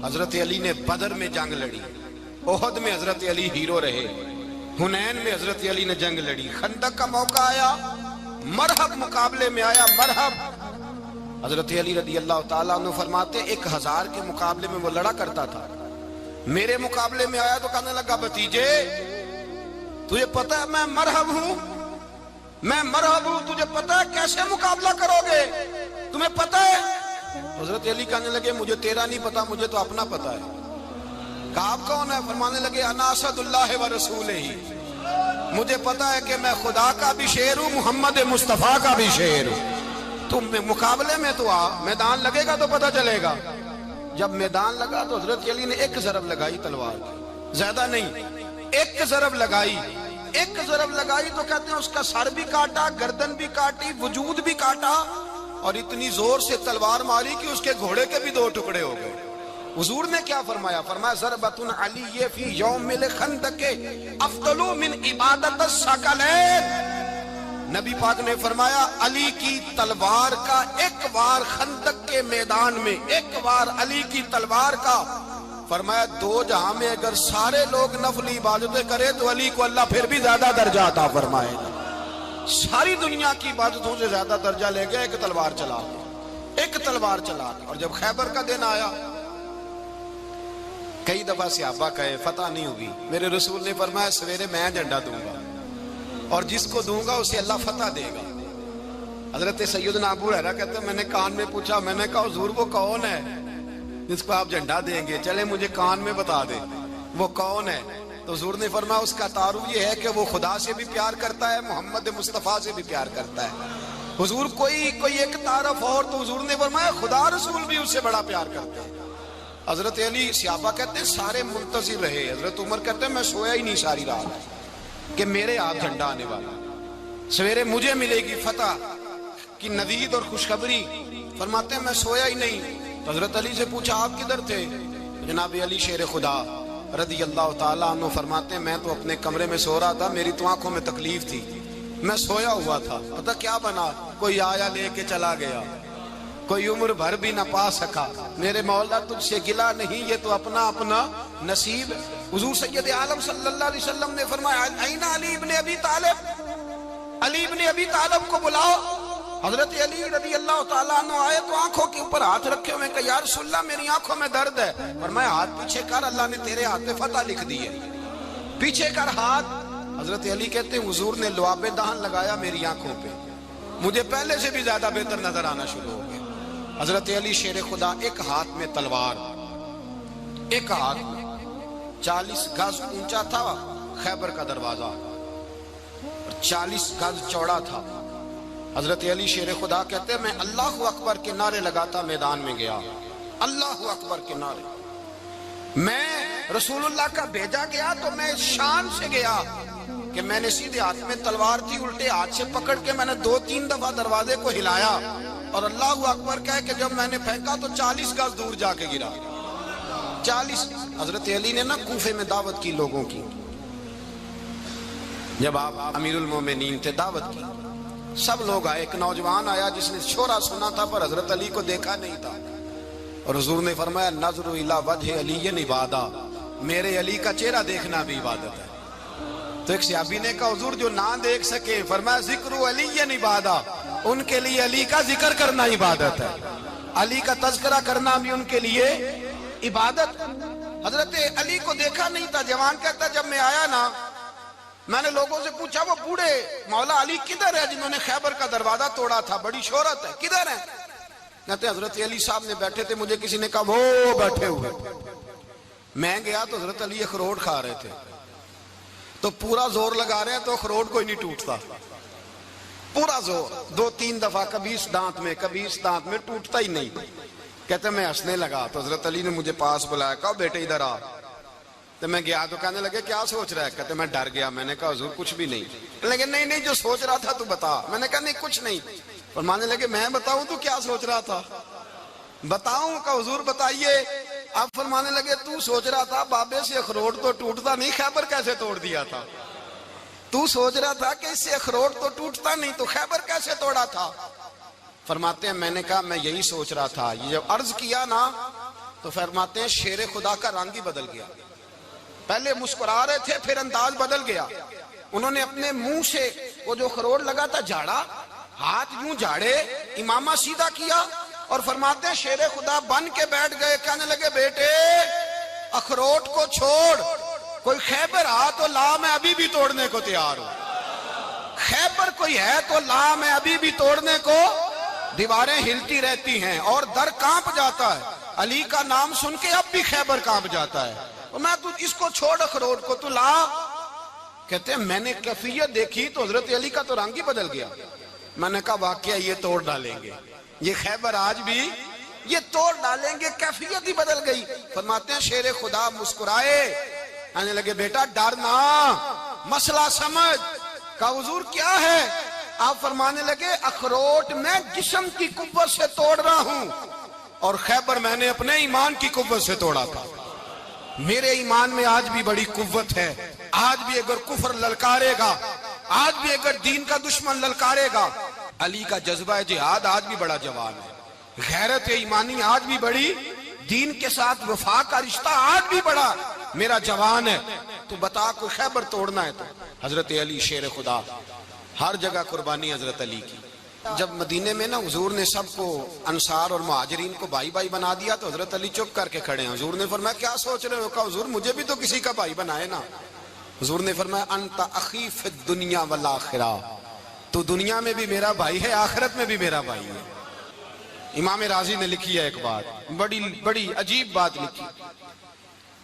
حضرت علی نے بدر میں جنگ لڑی، احد میں حضرت علی ہیرو رہے، حنین میں حضرت علی نے جنگ لڑی، خندق کا موقع آیا مرحب مقابلے میں آیا، مرحب۔ حضرت علی رضی اللہ تعالیٰ عنہ فرماتے 1000 کے مقابلے میں وہ لڑا کرتا تھا، میرے مقابلے میں آیا تو کہنے لگا بھتیجے تجھے پتہ ہے میں مرحب ہوں، میں مرحب ہوں، تجھے پتہ ہے کیسے مقابلہ کرو گے، تمہیں پتہ ہے؟ حضرت علی کہنے لگے مجھے تیرا نہیں پتا، مجھے تو اپنا پتا ہے۔ کہا آپ کون ہے؟ فرمانے لگے انا اسد اللہ و رسولہ، مجھے پتا ہے کہ میں خدا کا بھی شیر ہوں، محمد مصطفیٰ کا بھی شیر ہوں۔ تم مقابلے میں تو آ، میدان لگے گا تو پتہ چلے گا۔ جب میدان لگا تو حضرت علی نے ایک ضرب لگائی تلوار کی، زیادہ نہیں، ایک ضرب لگائی، ایک ضرب لگائی تو کہتے ہیں اس کا سر بھی کاٹا، گردن بھی کاٹی، وجود بھی کاٹا، اور اتنی زور سے تلوار ماری کہ اس کے گھوڑے کے بھی 2 ٹکڑے ہو گئے۔ حضور نے کیا فرمایا؟ فرمایا ضربۃ علی فی یوم الخندق افضل من عبادت الثقلین۔ نبی پاک نے فرمایا علی کی تلوار کا ایک وار خندق کے میدان میں، ایک وار علی کی تلوار کا، فرمایا 2 جہاں میں اگر سارے لوگ نفلی عبادتیں کرے تو علی کو اللہ پھر بھی زیادہ درجہ عطا فرمائے گا۔ ساری دنیا کی عبادتوں سے زیادہ درجہ لے گیا ایک تلوار چلا کے، ایک تلوار چلا کے۔ اور جب خیبر کا دن آیا، کئی دفعہ صحابہ کہے فتح نہیں ہوگی، میرے رسول نے فرمایا سویرے میں جھنڈا دوں گا اور جس کو دوں گا اسے اللہ فتح دے گا۔ حضرت سیدنا ابو ہریرہ کہتے ہیں میں نے کان میں پوچھا، میں نے کہا حضور وہ کون ہے جس کو آپ جھنڈا دیں گے؟ چلے مجھے کان میں بتا دیں وہ کون ہے۔ تو حضور نے فرمایا اس کا تعارف یہ ہے کہ وہ خدا سے بھی پیار کرتا ہے، محمد مصطفیٰ سے بھی پیار کرتا ہے۔ حضور کوئی ایک تعارف اور، تو حضور نے فرمایا خدا رسول بھی اس سے بڑا پیار کرتے ہیں۔ حضرت علی صحابہ کہتے ہیں سارے منتظر رہے، حضرت عمر کہتے ہیں میں سویا ہی نہیں ساری رات کہ میرے ہاتھ جھنڈا آنے والا، سویرے مجھے ملے گی فتح کی نوید اور خوشخبری۔ فرماتے ہیں میں سویا ہی نہیں۔ تو حضرت علی سے پوچھا آپ کدھر تھے؟ جناب علی شیر خدا رضی اللہ تعالیٰ عنہ فرماتے ہیں میں تو اپنے کمرے میں سو رہا تھا، میری تو آنکھوں میں تکلیف تھی، میں سویا ہوا تھا، پتہ کیا بنا؟ کوئی آیا لے کے چلا گیا، کوئی عمر بھر بھی نہ پا سکا۔ میرے مولا تجھ سے گلا نہیں، یہ تو اپنا اپنا نصیب۔ حضور سید عالم صلی اللہ علیہ وسلم نے فرمایا این علی ابن ابی طالب، علی ابن ابی طالب کو بلاؤ۔ حضرت علی رضی اللہ تعالیٰ عنہ آئے تو آنکھوں کے اوپر ہاتھ رکھے ہوئے کہ یا رسول اللہ میری آنکھوں میں درد ہے، فرمایا ہاتھ پیچھے کر، اللہ نے تیرے ہاتھ پہ فتح لکھ دی ہے، پیچھے کر ہاتھ۔ حضرت علی کہتے ہیں حضور نے لعاب دہن لگایا میری آنکھوں پہ، مجھے پہلے سے بھی زیادہ بہتر نظر آنا شروع ہو گیا۔ حضرت علی شیر خدا ایک ہاتھ میں تلوار، ایک ہاتھ میں 40 گز اونچا تھا خیبر کا دروازہ، 40 گز چوڑا تھا۔ حضرت علی شیر خدا کہتے ہیں میں اللہ اکبر کے نعرے لگاتا میدان میں گیا، اللہ اکبر کے نعرے۔ میں رسول اللہ کا بھیجا گیا تو میں شان سے گیا کہ میں نے سیدھے ہاتھ میں تلوار تھی، الٹے ہاتھ سے پکڑ کے میں نے 2-3 دفعہ دروازے کو ہلایا اور اللہ اکبر کہہ کہ جب میں نے پھینکا تو 40 گز دور جا کے گرا۔ 40۔ حضرت علی نے نا کوفے میں دعوت کی لوگوں کی، جب آپ امیر المومنین تھے دعوت کی، سب لوگ آئے، ایک نوجوان آیا جس نے شورا سنا تھا پر حضرت علی کو دیکھا نہیں تھا، اور حضور نے فرمایا نظر الی وجہ علی عبادہ، میرے علی کا چہرہ دیکھنا بھی عبادت ہے۔ تو ایک صحابی نے کہا حضور جو نہ دیکھ سکے، فرمایا ذکر علی عبادہ، ان کے لیے علی کا ذکر کرنا عبادت ہے، علی کا تذکرہ کرنا بھی ان کے لیے عبادت۔ حضرت علی کو دیکھا نہیں تھا، جوان کہتا جب میں آیا نا میں نے لوگوں سے پوچھا وہ بوڑھے مولا علی کدھر ہے جنہوں نے خیبر کا دروازہ توڑا تھا، بڑی شہرت ہے، کدھر ہیں؟ کہتے حضرت علی صاحب نے بیٹھے تھے، مجھے کسی نے کہا وہ بیٹھے ہوئے۔ میں گیا تو حضرت علی اخروٹ کھا رہے تھے، تو پورا زور لگا رہے ہیں تو اخروٹ کوئی نہیں ٹوٹتا، پورا زور 2-3 دفعہ، کبھی اس دانت میں کبھی اس دانت میں، ٹوٹتا ہی نہیں۔ کہتے میں ہنسنے لگا تو حضرت علی نے مجھے پاس بلایا، کہا بیٹے ادھر آ۔ تو میں گیا تو کہنے لگے کیا سوچ رہا ہے؟ کہتے میں ڈر گیا، میں نے کہا حضور کچھ بھی نہیں۔ لیکن نہیں جو سوچ رہا تھا تو بتا۔ میں نے کہا نہیں کچھ نہیں۔ فرمانے لگے میں بتاؤں تو کیا سوچ رہا تھا؟ بتاؤں؟ کہ حضور بتائیے۔ اب فرمانے لگے تو سوچ رہا تھا بابے سے اخروٹ تو ٹوٹتا نہیں، خیبر کیسے توڑ دیا تھا؟ تو سوچ رہا تھا کہ اس سے اخروٹ تو ٹوٹتا نہیں تو خیبر کیسے توڑا تھا؟ فرماتے ہیں میں نے کہا میں یہی سوچ رہا تھا، یہ جب عرض کیا نا تو فرماتے ہیں شیر خدا کا رنگ ہی بدل گیا. پہلے مسکرا رہے تھے پھر انداز بدل گیا. انہوں نے اپنے منہ سے وہ جو خروٹ لگا تھا جھاڑا, ہاتھ یوں جھاڑے, امامہ سیدھا کیا اور فرماتے ہیں شیر خدا بن کے بیٹھ گئے. کہنے لگے بیٹے اخروٹ کو چھوڑ, کوئی خیبر آ تو لا, میں ابھی بھی توڑنے کو تیار ہوں. خیبر کوئی ہے تو لا, میں ابھی بھی توڑنے کو. دیواریں ہلتی رہتی ہیں اور در کانپ جاتا ہے. علی کا نام سن کے اب بھی خیبر کانپ جاتا ہے. میں تو اس کو چھوڑ اخروٹ کو تو لا. کہتے ہیں میں نے کیفیت دیکھی تو حضرت علی کا تو رنگ ہی بدل گیا. میں نے کہا واقعہ یہ توڑ ڈالیں گے, یہ خیبر آج بھی یہ توڑ ڈالیں گے, کیفیت ہی بدل گئی. فرماتے ہیں شیر خدا مسکرائے, آنے لگے بیٹا ڈرنا, مسئلہ سمجھ. کہا حضور کیا ہے؟ آپ فرمانے لگے اخروٹ میں جسم کی قوت سے توڑ رہا ہوں اور خیبر میں نے اپنے ایمان کی قوت سے توڑا تھا. میرے ایمان میں آج بھی بڑی قوت ہے. آج بھی اگر کفر للکارے گا, آج بھی اگر دین کا دشمن للکارے گا, علی کا جذبہ جہاد آج بھی بڑا جوان ہے. غیرت ایمانی آج بھی بڑی, دین کے ساتھ وفا کا رشتہ آج بھی بڑا میرا جوان ہے. تو بتا کوئی خیبر توڑنا ہے تو حضرت علی شیر خدا, ہر جگہ قربانی حضرت علی کی. جب مدینے میں نا حضور نے سب کو انصار اور مہاجرین کو بھائی بھائی بنا دیا تو حضرت علی چپ کر کے کھڑے ہیں. حضور نے فرمایا کیا سوچ رہے ہو؟ کہا حضور مجھے بھی تو کسی کا بھائی بنائے نا. حضور نے فرمایا انت اخی فی الدنیا والآخرہ, تو دنیا میں بھی میرا بھائی ہے, آخرت میں بھی میرا بھائی ہے. امام راضی نے لکھی ہے ایک بات, بڑی عجیب بات لکھی.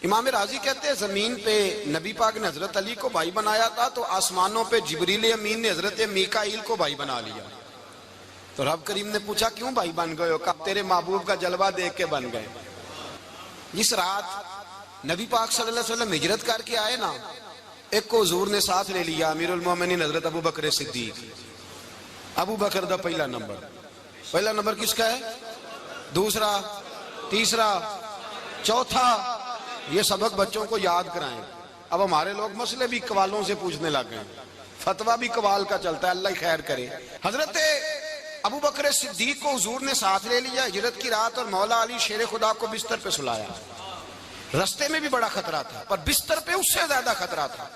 امام راضی کہتے ہیں زمین پہ نبی پاک نے حضرت علی کو بھائی بنایا تھا تو آسمانوں پہ جبریل امین نے حضرت میکائیل کو بھائی بنا لیا. تو رب کریم نے پوچھا کیوں بھائی بن گئے ہو؟ کہا تیرے محبوب کا جلوہ دیکھ کے بن گئے. جس رات نبی پاک صلی اللہ علیہ وسلم ہجرت کر کے آئے نا, ایک کو حضور نے ساتھ لے لیا, امیر المومنین حضرت ابو بکر صدیق. ابو بکر دا پہلا نمبر کس کا ہے؟ دوسرا, تیسرا, چوتھا. یہ سبق بچوں کو یاد کرائیں. اب ہمارے لوگ مسئلے بھی قوالوں سے پوچھنے لگ گئے, فتویٰ بھی قوال کا چلتا ہے, اللہ ہی خیر کرے. حضرت ابو بکر صدیق کو حضور نے ساتھ لے لیا ہجرت کی رات, اور مولا علی شیر خدا کو بستر پہ سلایا. رستے میں بھی بڑا خطرہ تھا پر بستر پہ اس سے زیادہ خطرہ تھا,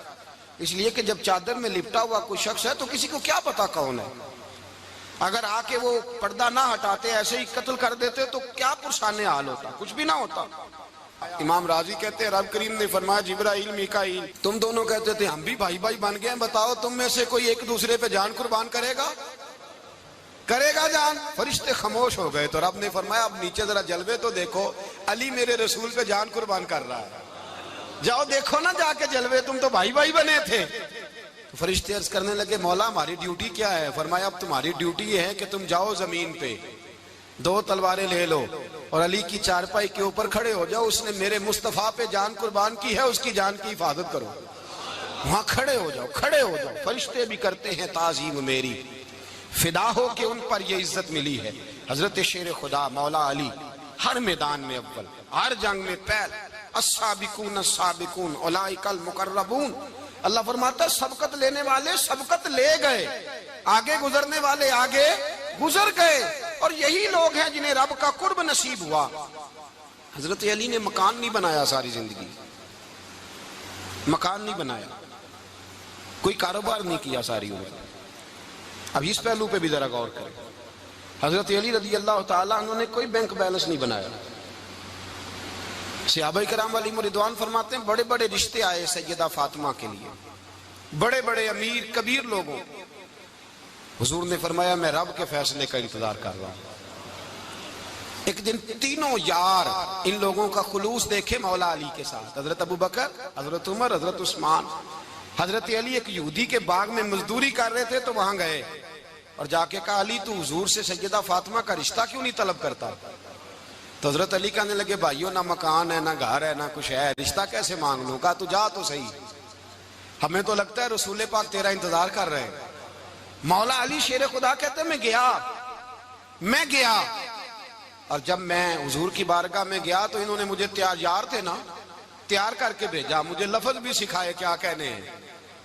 اس لیے کہ جب چادر میں لپٹا ہوا کوئی شخص ہے تو کسی کو کیا پتا کون ہے. اگر آ کے وہ پردہ نہ ہٹاتے ایسے ہی قتل کر دیتے تو کیا پرسان حال ہوتا, کچھ بھی نہ ہوتا. امام راضی کہتے ہیں رب کریم نے فرمایا جبرائیل میکائیل تم دونوں کہتے تھے ہم بھی بھائی بھائی بن گئے ہیں, بتاؤ تم میں سے کوئی ایک دوسرے پہ جان قربان کرے گا جان؟ فرشتے خاموش ہو گئے. تو رب نے فرمایا اب نیچے ذرا جلوے تو دیکھو, علی میرے رسول پہ جان قربان کر رہا ہے, جاؤ دیکھو نا جا کے جلوے, تم تو بھائی بھائی بنے تھے. فرشتے عرض کرنے لگے مولا ہماری ڈیوٹی کیا ہے؟ فرمایا اب تمہاری ڈیوٹی یہ ہے کہ تم جاؤ زمین پہ 2 تلواریں لے لو اور علی کی چارپائی کے اوپر کھڑے ہو جاؤ, اس نے میرے مصطفیٰ پہ جان قربان کی ہے, اس کی جان کی حفاظت کرو. وہاں کھڑے ہو جاؤ. فرشتے بھی کرتے ہیں تعظیم میری, فدا ہو کہ ان پر یہ عزت ملی ہے. حضرت شیر خدا مولا علی ہر میدان میں اول, ہر جنگ میں پہل. السابقون السابقون اولئک المقربون. اللہ فرماتا سبقت لینے والے سبقت لے گئے, آگے گزرنے والے آگے گزر گئے, اور یہی لوگ ہیں جنہیں رب کا قرب نصیب ہوا. حضرت علی نے مکان نہیں بنایا, ساری زندگی مکان نہیں بنایا, کوئی کاروبار نہیں کیا ساری عمر. اب اس پہلو پہ بھی ذرا غور کریں. حضرت علی رضی اللہ تعالیٰ انہوں نے کوئی بینک بیلنس نہیں بنایا. صحابہ کرام علیہم رضوان فرماتے ہیں بڑے بڑے رشتے آئے سیدہ فاطمہ کے لیے, بڑے بڑے امیر کبیر لوگوں. حضور نے فرمایا میں رب کے فیصلے کا انتظار کر رہا ہوں. ایک دن تینوں یار ان لوگوں کا خلوص دیکھے مولا علی کے ساتھ, حضرت ابو بکر, حضرت عمر, حضرت عثمان. حضرت علی ایک یہودی کے باغ میں مزدوری کر رہے تھے تو وہاں گئے اور جا کے کہا علی تو حضور سے سیدہ فاطمہ کا رشتہ کیوں نہیں طلب کرتا؟ تو حضرت علی کہنے لگے بھائیو نہ مکان ہے نہ گھر ہے نہ کچھ ہے, رشتہ کیسے مانگ لوں؟ کہا تو جا تو صحیح, ہمیں تو لگتا ہے رسول پاک تیرا انتظار کر رہے ہیں. مولا علی شیر خدا کہتے میں گیا اور جب میں حضور کی بارگاہ میں گیا تو انہوں نے مجھے یار تھے نا, تیار کر کے بھیجا, مجھے لفظ بھی سکھائے کیا کہنے ہیں,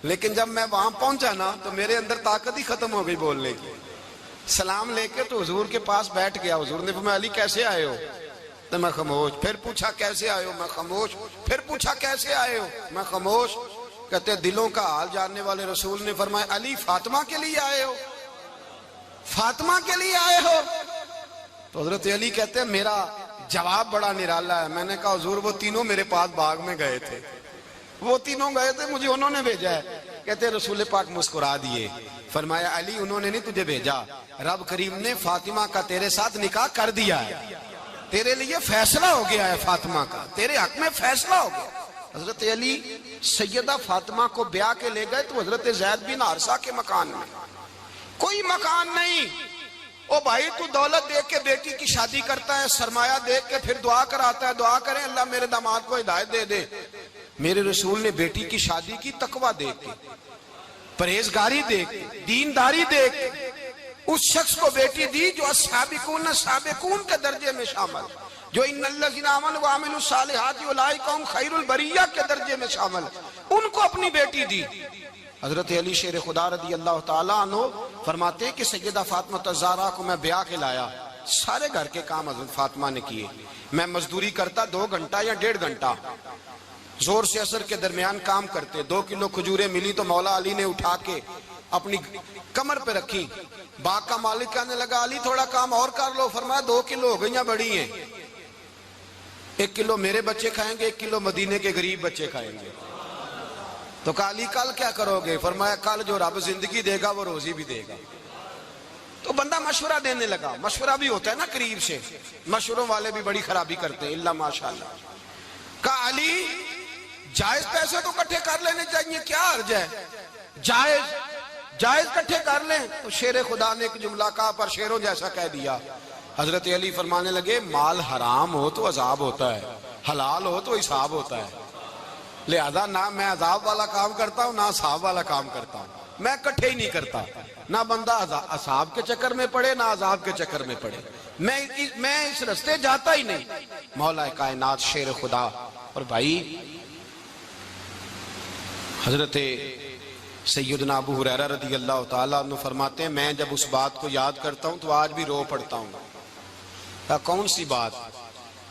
لیکن جب میں وہاں پہنچا نا تو میرے اندر طاقت ہی ختم ہو گئی بولنے کی. سلام لے کے تو حضور کے پاس بیٹھ گیا. حضور نے فرمایا علی کیسے آئے ہو؟ تو میں خاموش. پھر پوچھا کیسے آئے ہو؟ میں خاموش. پھر پوچھا کیسے آئے ہو؟ میں خاموش. کہتے دلوں کا حال جاننے والے رسول نے فرمایا علی فاطمہ کے لیے آئے ہو؟ فاطمہ کے لیے آئے ہو؟ تو حضرت علی کہتے ہیں میرا جواب بڑا نرالا ہے. میں نے کہا حضور وہ تینوں میرے پاس باغ میں گئے تھے, وہ تینوں گئے تھے, مجھے انہوں نے بھیجا ہے. کہتے رسول پاک مسکرا دیے, فرمایا علی انہوں نے نہیں تجھے بھیجا, رب کریم نے فاطمہ کا تیرے ساتھ نکاح کر دیا ہے, تیرے لیے فیصلہ ہو گیا ہے فاطمہ کا, تیرے حق میں فیصلہ ہو گیا. حضرت علی سیدہ فاطمہ کو بیاہ کے لے گئے تو حضرت زید بن حارثہ کے مکان میں, کوئی مکان نہیں. او بھائی تو دولت دیکھ کے بیٹی کی شادی کرتا ہے, سرمایہ دیکھ کے پھر دعا کراتا ہے, دعا کریں اللہ میرے داماد کو ہدایت دے دے. میرے رسول نے بیٹی کی شادی کی تقوی دیکھ کے, پرہیزگاری دیکھ کے, دینداری دیکھ کے اس شخص کو بیٹی دی جو السابقون السابقون کے درجے میں شامل, جو ان الذین آمنوا وعملوا الصالحات اولئک هم خیر البریہ کے درجے میں شامل, ان کو اپنی بیٹی دی. حضرت علی شیر خدا رضی اللہ تعالیٰ عنہ فرماتے ہیں کہ سیدہ فاطمہ الزہرا کو میں بیاہ کے لایا, سارے گھر کے کام حضرت فاطمہ نے کیے. میں مزدوری کرتا 2 گھنٹہ یا 1.5 گھنٹہ, زور سے عصر کے درمیان کام کرتے. 2 کلو کھجوریں ملی تو مولا علی نے اٹھا کے اپنی کمر پہ رکھی. باغ کا مالک کہنے لگا علی تھوڑا کام اور کر لو. فرمایا 2 کلو ہو گئیاں بڑی ہیں, 1 کلو میرے بچے کھائیں گے, 1 کلو مدینے کے غریب بچے کھائیں گے. تو کہا علی کل کیا کرو گے؟ فرمایا کل جو رب زندگی دے گا وہ روزی بھی دے گا. تو بندہ مشورہ دینے لگا. مشورہ بھی ہوتا ہے نا قریب سے, مشوروں والے بھی بڑی خرابی کرتے ہیں اللہ ماشاءاللہ. کہا علی جائز پیسے تو کٹھے کر لینے چاہیے, کیا حرج ہے, جائز کٹھے کر لیں. تو شیر خدا نے ایک جملہ کہا پر شیروں جیسا کہہ دیا. حضرت علی فرمانے لگے مال حرام ہو تو عذاب ہوتا ہے, حلال ہو تو حساب ہوتا ہے. لہذا نہ میں عذاب والا کام کرتا ہوں نہ حساب والا کام کرتا ہوں, میں کٹھے ہی نہیں کرتا. نہ بندہ حساب کے چکر میں پڑے نہ عذاب کے چکر میں پڑے, میں اس رستے جاتا ہی نہیں. مولا کائنات شیر خدا. اور بھائی حضرت سیدنا ابو ہریرہ رضی اللہ تعالیٰ عنہ فرماتے ہیں میں جب اس بات کو یاد کرتا ہوں تو آج بھی رو پڑتا ہوں. کون سی بات؟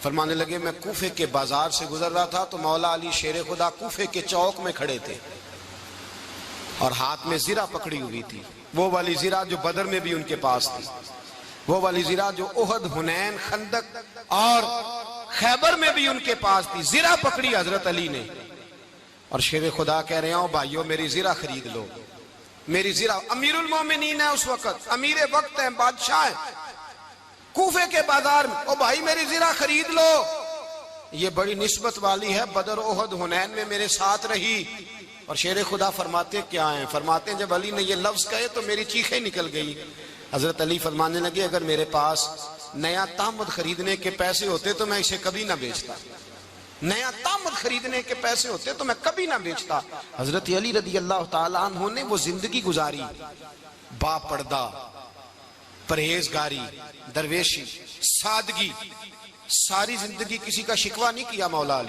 فرمانے لگے میں کوفے کے بازار سے گزر رہا تھا تو مولا علی شیر خدا کوفے کے چوک میں کھڑے تھے اور ہاتھ میں زرہ پکڑی ہوئی تھی, وہ والی زرہ جو بدر میں بھی ان کے پاس تھی, وہ والی زرہ جو احد, حنین, خندق اور خیبر میں بھی ان کے پاس تھی. زرہ پکڑی حضرت علی نے اور شیر خدا کہہ رہے ہوں بھائیو میری زرہ خرید لو. میری زرہ, امیر المومنین ہے اس وقت, امیر وقت ہیں, بادشاہ ہیں, کوفے کے بازار میں, او بھائی میری زرہ خرید لو. یہ بڑی نسبت والی ہے, بدر, احد, حنین میں میرے ساتھ رہی. اور شیر خدا فرماتے کیا ہیں؟ فرماتے ہیں جب علی نے یہ لفظ کہے تو میری چیخیں نکل گئی. حضرت علی فرمانے لگے اگر میرے پاس نیا تامد خریدنے کے پیسے ہوتے تو میں اسے کبھی نہ بیچتا, نیا تامد خریدنے کے پیسے ہوتے تو میں کبھی نہ بیچتا. حضرت علی رضی اللہ تعالیٰ عنہ نے وہ زندگی گزاری, با پردہ, پرہیزگاری, درویشی, سادگی, ساری زندگی کسی کا شکوہ نہیں کیا مولا علی.